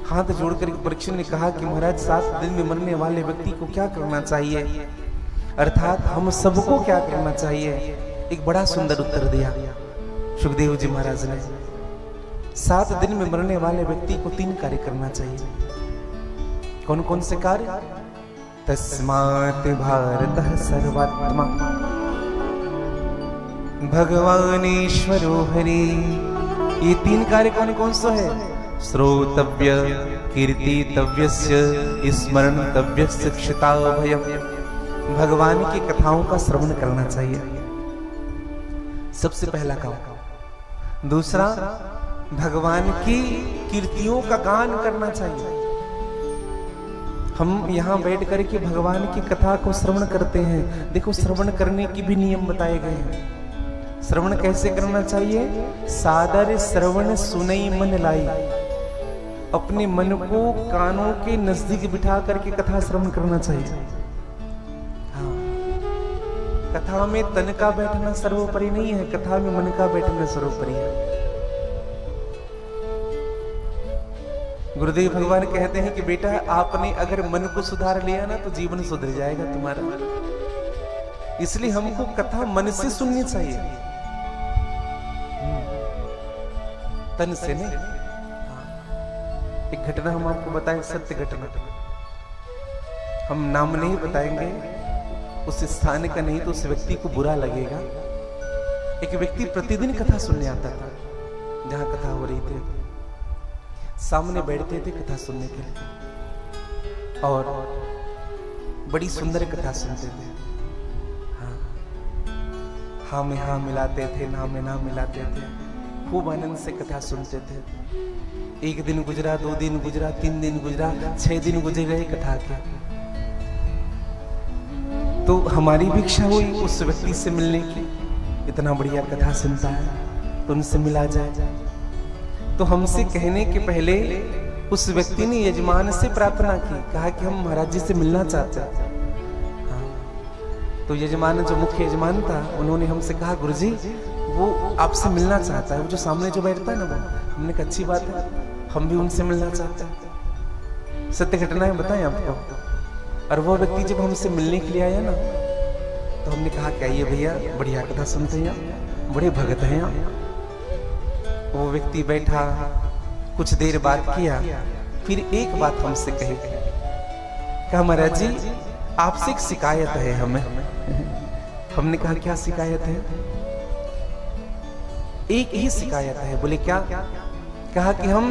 हाथ जोड़कर परीक्षित ने कहा कि महाराज 7 दिन में मरने वाले व्यक्ति को क्या करना चाहिए, अर्थात हम सबको क्या करना चाहिए। एक बड़ा सुंदर उत्तर दिया सुखदेव जी महाराज ने। 7 दिन में मरने वाले व्यक्ति को 3 कार्य करना चाहिए। कौन कौन से कार्य? तस्मात् भारतः सर्वात्मा भगवानेश्वरो हरि। ये 3 कार्य कौन कौन सा है? श्रोतव्य कीर्तितव्यस्य स्मरणतव्यस्य क्षिताभयम्। भगवान की कथाओं का श्रवण करना चाहिए, सबसे पहला काम। दूसरा, भगवान की कीर्तियों का गान करना चाहिए। हम यहाँ बैठ करके भगवान की कथा को श्रवण करते हैं। देखो, श्रवण करने की भी नियम बताए गए हैं। श्रवण कैसे करना चाहिए? सादर श्रवण सुनई मन लाई। अपने मन को कानों के नजदीक बिठा करके कथा श्रवण करना चाहिए। हाँ, कथा में तन का बैठना सर्वोपरि नहीं है, कथा में मन का बैठना सर्वोपरि है। गुरुदेव भगवान कहते हैं कि बेटा, आपने अगर मन को सुधार लिया ना तो जीवन सुधर जाएगा तुम्हारा। इसलिए हमको कथा मन से सुननी चाहिए, तन से नहीं। एक घटना हम आपको बताएं, सत्य घटना। हम नाम नहीं बताएंगे, उस स्थान का नहीं तो उस व्यक्ति को बुरा लगेगा। एक व्यक्ति प्रतिदिन कथा सुनने आता था, जहां कथा हो रही थी। सामने बैठते थे कथा सुनने के लिए और बड़ी सुंदर कथा सुनते थे। हाँ में हाँ मिलाते थे, ना में ना मिलाते थे, खूब आनंद से कथा सुनते थे। 1 दिन गुजरा, 2 दिन गुजरा, 3 दिन गुजरा, 6 दिन गुजर गए कथा के। तो हमारी भी इच्छा हुई उस व्यक्ति से मिलने की। इतना बढ़िया कथा सुनता है तो उनसे मिला जाए। तो हमसे कहने के पहले उस व्यक्ति ने यजमान से प्रार्थना की, कहा कि हम महाराज जी से मिलना चाहते हैं। हाँ। तो यजमान, जो मुख्य यजमान था, उन्होंने हमसे कहा, गुरुजी वो आपसे मिलना चाहता है, वो जो सामने जो बैठता है ना वो। हमने कहा अच्छी बात है, हम भी उनसे मिलना चाहते हैं। सत्य घटनाएं बताएं आपको। और वो व्यक्ति जब हमसे मिलने के लिए आया ना, तो हमने कहा कि आइए भैया, बढ़िया कथा सुनते हैं, बड़े भगत हैं आप। वो व्यक्ति बैठा, कुछ देर बात किया, फिर एक बात हमसे कही, कहा महाराज जी आपसे एक शिकायत है हमें। हमने कहा क्या शिकायत है? एक ही शिकायत है। बोले क्या? कहा कि हम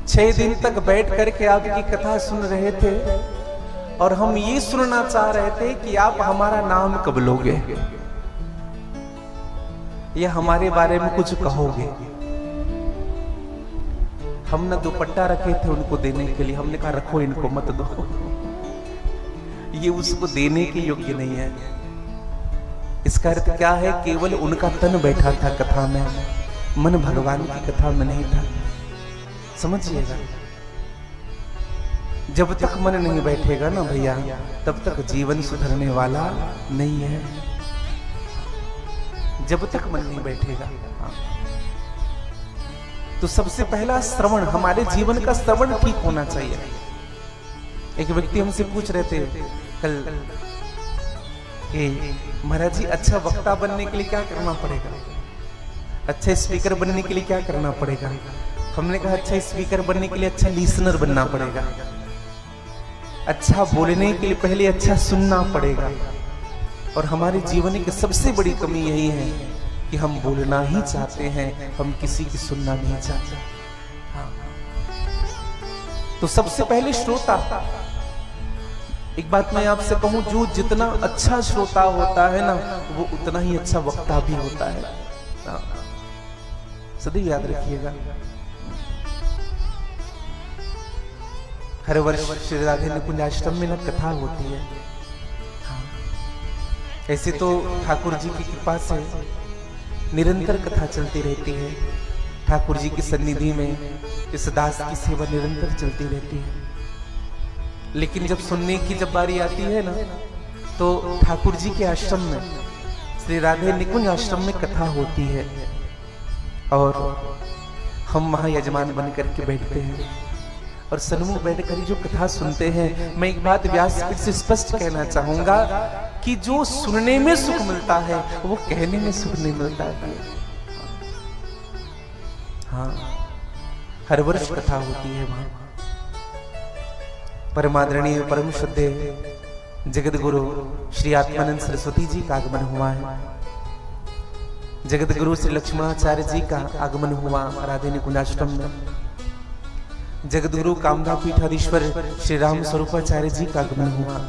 6 दिन तक बैठ करके आपकी कथा सुन रहे थे और हम ये सुनना चाह रहे थे कि आप हमारा नाम कब लोगे या हमारे बारे में कुछ कहोगे। हम ना दुपट्टा रखे थे उनको देने के लिए, हमने कहा रखो, इनको मत दो, ये उसको देने के योग्य नहीं है। इसका अर्थ क्या है? केवल उनका तन बैठा था कथा में, मन भगवान की कथा में नहीं था। समझिएगा, जब तक मन नहीं बैठेगा ना भैया, तब तक जीवन सुधरने वाला नहीं है। जब तक मन नहीं बैठेगा। तो सबसे पहला श्रवण, हमारे जीवन का श्रवण ठीक होना चाहिए। एक व्यक्ति हमसे पूछ रहे थे कल कि महाराज जी अच्छा वक्ता बनने के लिए क्या करना पड़ेगा, अच्छा स्पीकर बनने के लिए क्या करना पड़ेगा। हमने कहा अच्छा स्पीकर बनने के लिए अच्छा लिसनर बनना पड़ेगा, अच्छा बोलने के लिए पहले अच्छा सुनना पड़ेगा। और हमारे जीवन की सबसे बड़ी कमी यही है कि हम बोलना ही चाहते हैं, हम किसी की सुनना नहीं चाहते। हाँ। तो सबसे पहले श्रोता। एक बात मैं आपसे कहूं, जो जितना अच्छा श्रोता होता है ना, वो उतना ही अच्छा वक्ता भी होता है। हाँ। सदैव याद रखिएगा। हर वर्ष श्री राधे निकुंज आश्रम में ना कथा होती है। ऐसे तो ठाकुर जी की कृपा से निरंतर कथा चलती रहती है। ठाकुर जी की सन्निधि में इस दास की सेवा निरंतर चलती रहती है। लेकिन जब सुनने की जब बारी आती है ना, तो ठाकुर जी के आश्रम में, श्री राधे निकुंज आश्रम में कथा होती है। और हम वहां यजमान बन करके बैठते हैं और सन्मुख बैठकर जो कथा सुनते हैं। मैं एक बात व्यासपीठ से स्पष्ट कहना चाहूंगा कि जो सुनने में सुख मिलता है वो कहने में सुख नहीं मिलता है। हाँ, हर वर्ष कथा होती है वहां। परमादरणीय परम श्रद्धेय जगत गुरु श्री आत्मानंद सरस्वती जी का आगमन हुआ है। जगत गुरु श्री लक्ष्मणाचार्य जी का आगमन हुआ राधे निकुंजाष्टम में। जगत गुरु कामदा पीठाधीश्वर श्री राम स्वरूपाचार्य जी का आगमन हुआ।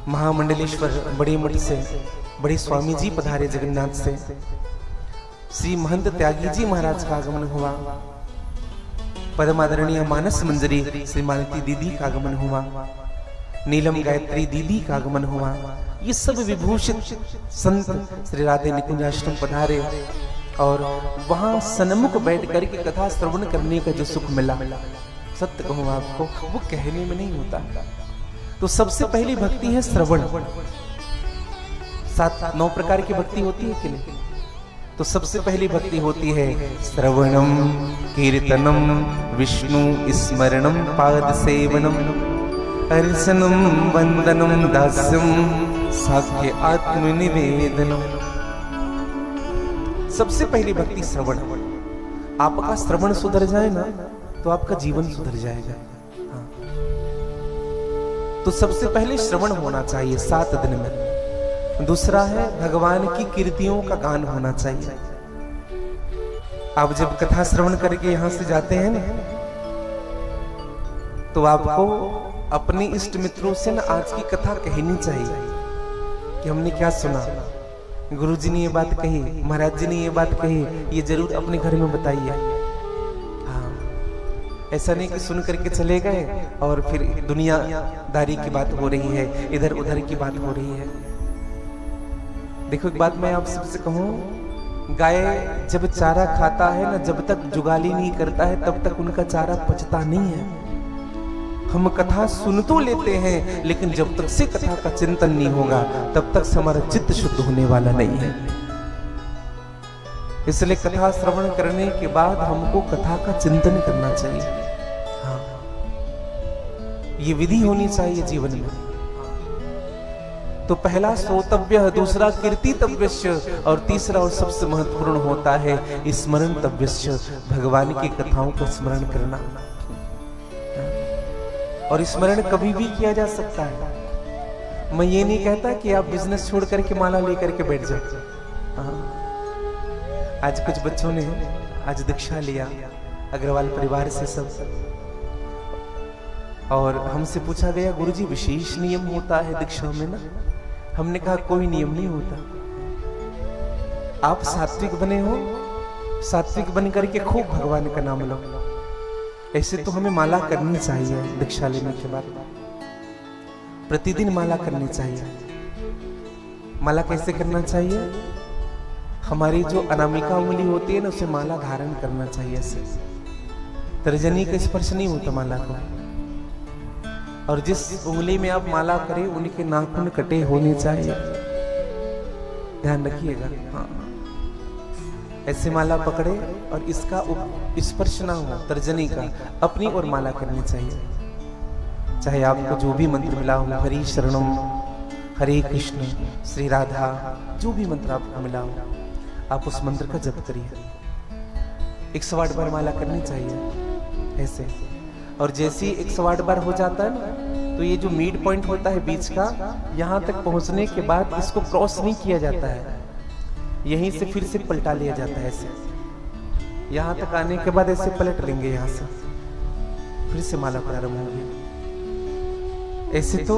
महामंडलेश्वर बड़े मठ से बड़े स्वामी जी पधारे जगन्नाथ से। श्री महंत त्यागी जी महाराज का आगमन हुआ। परमादरणीय मानस मंजरी श्री मालती दीदी का आगमन हुआ। नीलम गायत्री दीदी का आगमन हुआ। ये सब विभूषित संत श्री राधे निकुंजाष्टम पधारे और वहां सन्मुख बैठ करके कथा श्रवण करने का जो सुख मिला, सत्य कहूं आपको, वो कहने में नहीं होता। तो सबसे पहली भक्ति है श्रवण। 7-9 प्रकार की भक्ति होती है कि नहीं? तो सबसे पहली भक्ति होती है श्रवणम कीर्तनम विष्णु स्मरणम पाद सेवनम अर्चनम वंदनम दास्यम साख्य आत्मनिवेदनम। सबसे पहली भक्ति श्रवण। आपका श्रवण सुधर जाए ना तो आपका जीवन सुधर जाएगा। हाँ। तो सबसे पहले श्रवण होना चाहिए 7 दिन में। दूसरा है भगवान की कीर्तियों का गान होना चाहिए। आप जब कथा श्रवण करके यहां से जाते हैं ना, तो आपको अपने इष्ट मित्रों से ना आज की कथा कहनी चाहिए कि हमने क्या सुना, गुरु जी ने ये बात कही, महाराज जी ने ये बात कही, ये जरूर अपने घर में बताइए। हाँ, ऐसा नहीं कि सुन करके चले गए और फिर दुनियादारी की बात हो रही है, इधर उधर की बात हो रही है। देखो एक बात मैं आप सबसे कहूं, गाय जब चारा खाता है ना, जब तक जुगाली नहीं करता है तब तक उनका चारा पचता नहीं है। हम कथा सुन तो लेते हैं, लेकिन जब तक से कथा का चिंतन नहीं होगा तब तक हमारा चित्त शुद्ध होने वाला नहीं है। इसलिए कथा श्रवण करने के बाद हमको कथा का चिंतन करना चाहिए। हाँ, ये विधि होनी चाहिए जीवन में। तो पहला श्रोतव्य, दूसरा कीर्तितव्य और तीसरा और सबसे महत्वपूर्ण होता है स्मरणतव्य, भगवान की कथाओं को स्मरण करना। और स्मरण कभी भी किया जा सकता है। मैं ये नहीं कहता कि आप बिजनेस छोड़ करके माला लेकर के बैठ जाओ। आज कुछ बच्चों ने आज दीक्षा लिया अग्रवाल परिवार से सब, और हमसे पूछा गया गुरुजी विशेष नियम होता है दीक्षा में ना? हमने कहा कोई नियम नहीं होता। आप सात्विक बने हो, सात्विक बन करके खूब भगवान का नाम लो। ऐसे तो हमें माला करनी चाहिए दीक्षा लेने के बाद, प्रतिदिन माला करनी चाहिए। माला कैसे करना चाहिए? हमारी जो अनामिका उंगली होती है ना, उसे माला धारण करना चाहिए। ऐसे तर्जनी का स्पर्श नहीं होता माला को। और जिस उंगली में आप माला करें उनके नाखून कटे होने चाहिए, ध्यान रखिएगा। हाँ, ऐसे माला पकड़े और इसका स्पर्श ना हो तर्जनी का, अपनी ओर माला करनी चाहिए। चाहे आपको जो भी मंत्र मिला हो, हरि शरणम, हरे कृष्ण, श्री राधा, जो भी मंत्र आपको मिला हो, आप उस मंत्र का जप करिए। 108 बार माला करनी चाहिए ऐसे। और जैसे ही 108 बार हो जाता है ना, तो ये जो मिड पॉइंट होता है बीच का, यहाँ तक पहुंचने के बाद इसको क्रॉस नहीं किया जाता है, यहीं से फिर से पलटा लिया जाता है। ऐसे यहाँ तक आने के बाद ऐसे पलट लेंगे, यहाँ से फिर से माला प्रारंभ होगी। ऐसे तो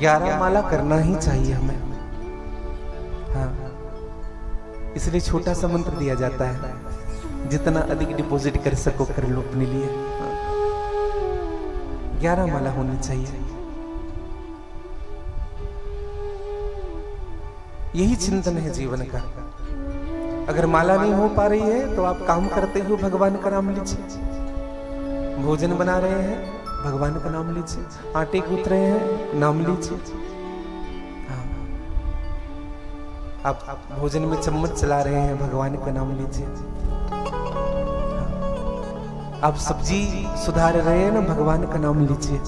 11 माला करना ही चाहिए हमें। हाँ, इसलिए छोटा सा मंत्र दिया जाता है, जितना अधिक डिपॉजिट कर सको कर लो अपने लिए। 11 माला होनी चाहिए। यही चिंतन है जीवन का। अगर माला नहीं हो पा रही है तो आप काम करते हो, भगवान का नाम लीजिए। भोजन बना रहे हैं, भगवान का नाम लीजिए। आटे गूंथ रहे हैं, नाम लीजिए। हाँ, आप भोजन में चम्मच चला रहे हैं, भगवान का नाम लीजिए। हाँ, आप सब्जी सुधार रहे हैं ना, भगवान का नाम लीजिए।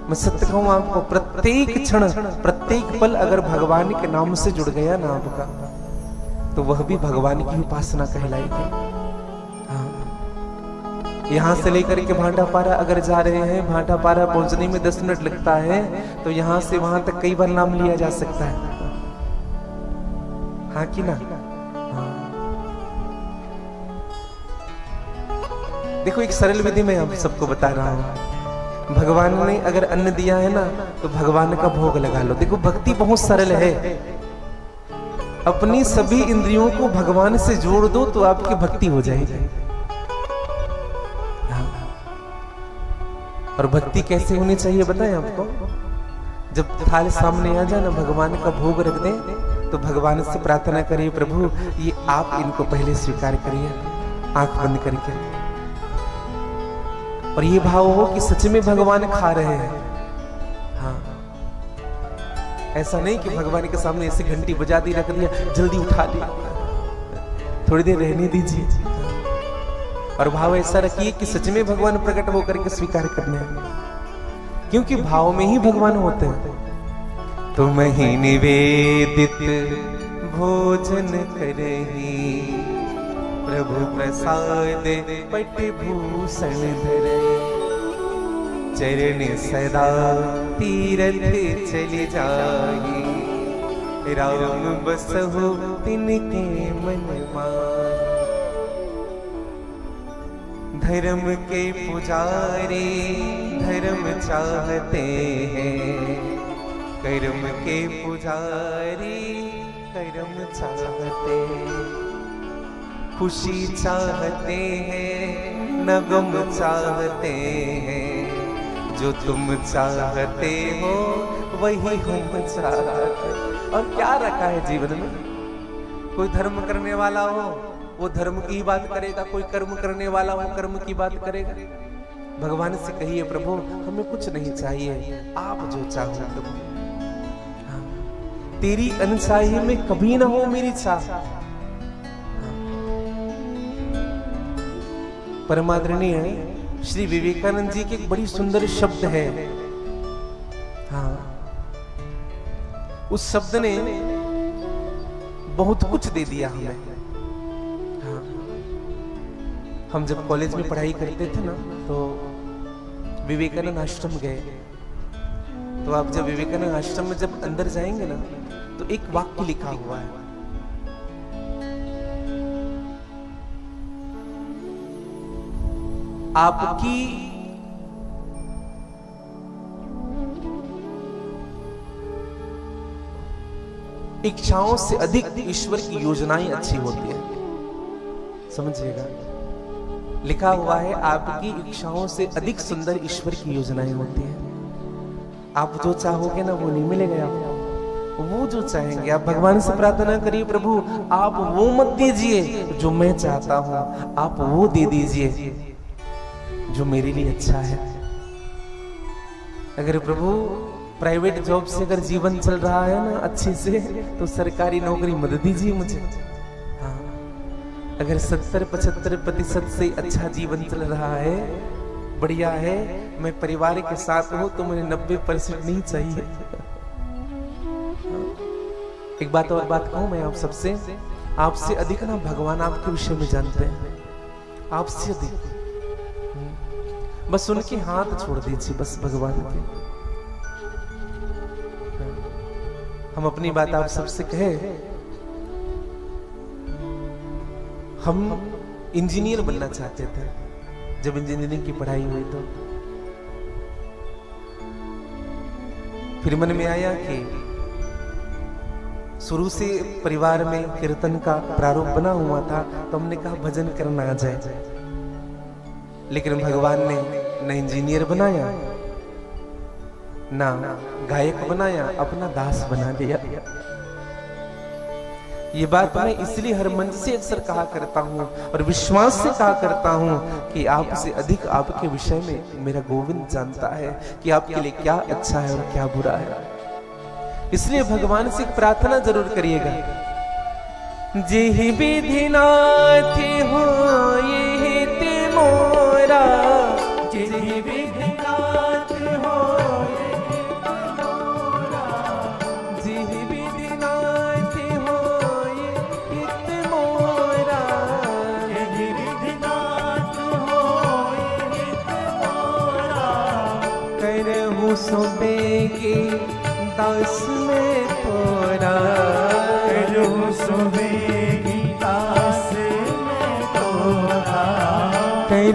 मैं सत्य कहूं आपको, प्रत्येक क्षण प्रत्येक पल अगर भगवान के नाम से जुड़ गया ना आपका, तो वह भी भगवान की उपासना कहलाएगी। हाँ, यहां से लेकर के भाटापारा अगर जा रहे हैं, भाटापारा पहुंचने में 10 मिनट लगता है, तो यहां से वहां तक कई बार नाम लिया जा सकता है। हाँ कि ना? हाँ। देखो, एक सरल विधि मैं आप सबको बता रहा हूं। भगवान ने अगर अन्न दिया है ना, तो भगवान का भोग लगा लो। देखो, भक्ति बहुत सरल है। अपनी सभी इंद्रियों को भगवान से जोड़ दो तो आपकी भक्ति हो जाएगी। और भक्ति कैसे होनी चाहिए बताएं आपको? जब थाल सामने आ जाए ना, भगवान का भोग रख दें, तो भगवान से प्रार्थना करिए, प्रभु ये आप इनको पहले स्वीकार करिए, आंख बंद करके। और ये भाव हो कि सच में भगवान खा रहे हैं। हाँ, ऐसा नहीं कि भगवान के सामने ऐसी घंटी बजा दी, रख दिया, जल्दी उठा लिया, थोड़ी देर रहने दीजिए। और भाव ऐसा रखिए कि सच में भगवान प्रकट होकर के स्वीकार करने हैं, क्योंकि भाव में ही भगवान होते हैं। तुम ही निवेदित भोजन करही, प्रभु प्रसाद पट भूषण धरे, चरण सदा तीरथ चली जाई, राम बसहु तिनके मन माही। धर्म के पुजारी धर्म चाहते हैं, कर्म के पुजारी कर्म चाहते हैं। खुशी चाहते हैं न गम चाहते हैं, जो तुम चाहते हो वही हम चाहते। और क्या रखा है जीवन में? कोई धर्म करने वाला हो वो धर्म की ही बात करेगा, कोई कर्म करने वाला हो कर्म की बात करेगा। भगवान से कहिए, प्रभु हमें कुछ नहीं चाहिए, आप जो चाहो प्रभु। हाँ, तेरी अनचाही में कभी ना हो मेरी चाह। परमादरणीय श्री विवेकानंद जी के एक बड़ी सुंदर शब्द है। हाँ, उस शब्द ने बहुत कुछ दे दिया हमें। हाँ, हम जब कॉलेज में पढ़ाई करते थे ना, तो विवेकानंद आश्रम गए। तो आप जब विवेकानंद आश्रम में जब अंदर जाएंगे ना, तो एक वाक्य लिखा हुआ है, आपकी इच्छाओं से अधिक ईश्वर की योजनाएं अच्छी होती है। समझिएगा, लिखा हुआ है आपकी इच्छाओं से अधिक सुंदर ईश्वर की योजनाएं होती हैं। आप जो चाहोगे ना वो नहीं मिलेगा आपको, वो जो चाहेंगे। आप भगवान से प्रार्थना करिए, प्रभु आप वो मत दीजिए जो मैं चाहता हूं, आप वो दे दीजिए जो मेरे लिए अच्छा है। अगर प्रभु प्राइवेट जॉब से अगर जीवन चल रहा है ना अच्छे से, तो सरकारी नौकरी मत दीजिए मुझे। हाँ, अगर 70-75% से अच्छा जीवन चल रहा है, बढ़िया है, मैं परिवार के साथ हूं, तो मुझे 90% नहीं चाहिए। एक बात और बात कहूं मैं आप सबसे, आपसे अधिक ना भगवान आपके विषय में जानते हैं, आपसे अधिक। बस उनके हाथ छोड़ दीजिए, बस भगवान के। हम अपनी बात आप सबसे कहे, हम इंजीनियर बनना चाहते थे जब इंजीनियरिंग की पढ़ाई हुई, तो फिर मन में आया कि शुरू से परिवार में कीर्तन का प्रारूप बना हुआ था, तो हमने कहा भजन करना आ जाए। लेकिन भगवान ने न इंजीनियर बनाया ना गायक बनाया, अपना दास बना लिया। ये बात मैं इसलिए हर मंच से अक्सर कहा करता हूं और विश्वास से कहा करता हूं कि आपसे अधिक आपके विषय में मेरा गोविंद जानता है कि आपके लिए क्या अच्छा है और क्या बुरा है। इसलिए भगवान से प्रार्थना जरूर करिएगा, जेहि विधिनाथ हो ये ते मोरा, सुबेगी दास में तोरा, रहूं सुबेगी दास में तोरा,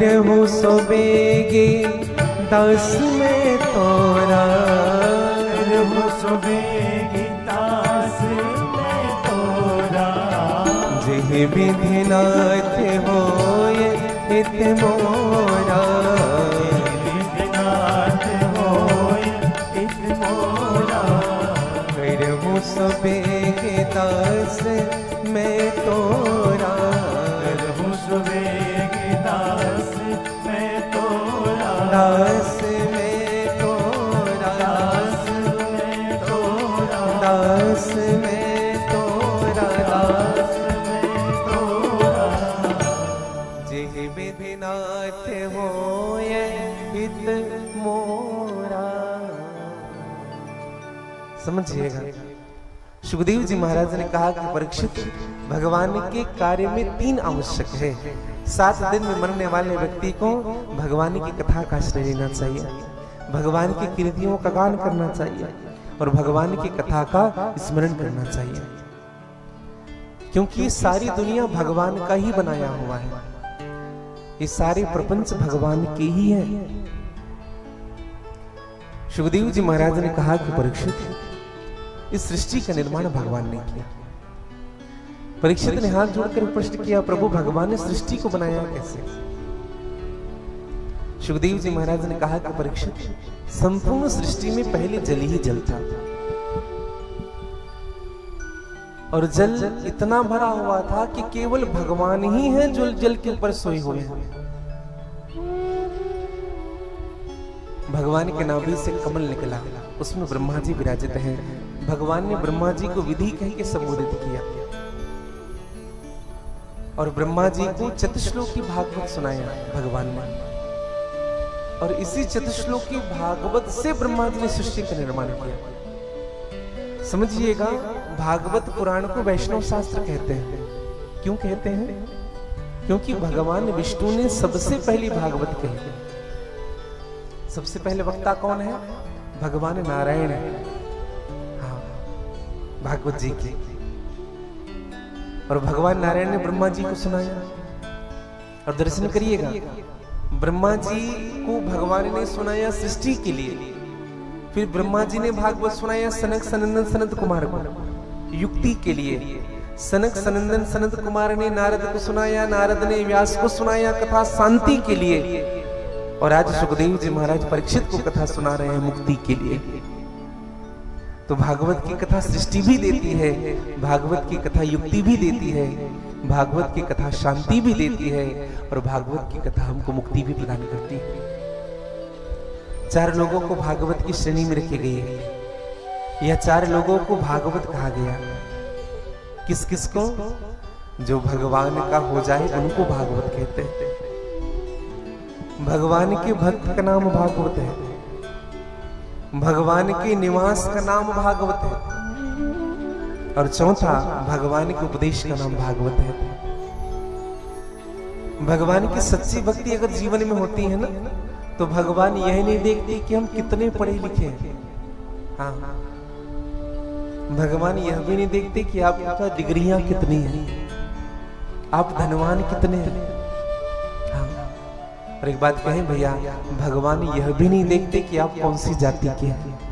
रहूं सुबेगी दास में तोरा, रहूं सुबेगी दास में तोरा, जिह विधिनाथ होए हित मोरा, विधिनाथ होए हित मोरा, रहूं सुबेगी दास में तोरा, रहूं सुबेगी दास में तोरा, दास में तोरा, दास में तोरा, दास में तोरा, दास में तोरा, जिह विधिनाथ होए हित मोरा। समझिएगा, सुखदेव जी महाराज ने कहा कि परीक्षित, भगवान के कार्य में 3 आवश्यक है। 7 दिन में मरने वाले व्यक्ति को भगवान की कथा का आश्रय लेना चाहिए, भगवान की कीर्तियों का गान करना चाहिए और भगवान की कथा का स्मरण करना चाहिए, क्योंकि ये सारी दुनिया भगवान का ही बनाया हुआ है, ये सारे प्रपंच भगवान के ही है। सुखदेव जी महाराज ने कहा कि परीक्षित, इस सृष्टि का निर्माण भगवान ने किया। परीक्षित ने हाथ जोड़कर प्रश्न किया, प्रभु भगवान ने सृष्टि को बनाया कैसे? सुखदेव जी महाराज ने कहा कि परीक्षित, संपूर्ण सृष्टि में पहले जल ही जल था और जल इतना भरा हुआ था कि केवल भगवान ही है जो जल के ऊपर सोए हुए हैं। भगवान के नाभि से कमल निकला, उसमें ब्रह्मा जी विराजित हैं। भगवान ने ब्रह्मा जी को विधि कह के संबोधित किया और ब्रह्मा जी को चतुश्लोकी भागवत सुनाया भगवान ने, और इसी चतुश्लोकी भागवत से ब्रह्मा जी ने सृष्टि का निर्माण किया। समझिएगा, भागवत पुराण को वैष्णव शास्त्र कहते हैं। क्यों कहते हैं? क्योंकि भगवान विष्णु ने सबसे पहली भागवत कही। सबसे पहले वक्ता कौन है? भगवान नारायण है, हाँ, भागवत जी की। और भगवान नारायण ने ब्रह्मा जी को सुनाया। और दर्शन करिएगा, ब्रह्मा जी को भगवान ने सुनाया सृष्टि के लिए, फिर ब्रह्मा जी ने भागवत सुनाया सनक सनंदन सनत कुमार को युक्ति के लिए। सनक सनंदन सनत कुमार ने नारद को सुनाया, नारद ने व्यास को सुनाया कथा शांति के लिए, और आज सुखदेव जी महाराज परीक्षित को कथा सुना रहे हैं मुक्ति के लिए। तो भागवत की कथा सृष्टि भी देती है, भागवत की कथा युक्ति भी देती है, भागवत की कथा शांति भी देती है, और भागवत की कथा हमको मुक्ति भी प्रदान करती है। 4 लोगों को भागवत की श्रेणी में रखे गए हैं, या 4 लोगों को भागवत कहा गया। किस किस को? जो भगवान का हो जाए उनको भागवत कहते हैं। भगवान के भक्त का नाम भागवत है, भगवान के निवास का नाम भागवत है, और चौथा भगवान के उपदेश का नाम भागवत है। भगवान की सच्ची भक्ति अगर जीवन में होती है ना, तो भगवान यह नहीं देखते कि हम कितने पढ़े लिखे हैं, हाँ, भगवान यह भी नहीं देखते कि आपका डिग्रियां कितनी हैं, आप धनवान कितने हैं। और एक बात कहें भैया, भगवान यह भी नहीं देखते कि आप कौन सी जाति के हैं।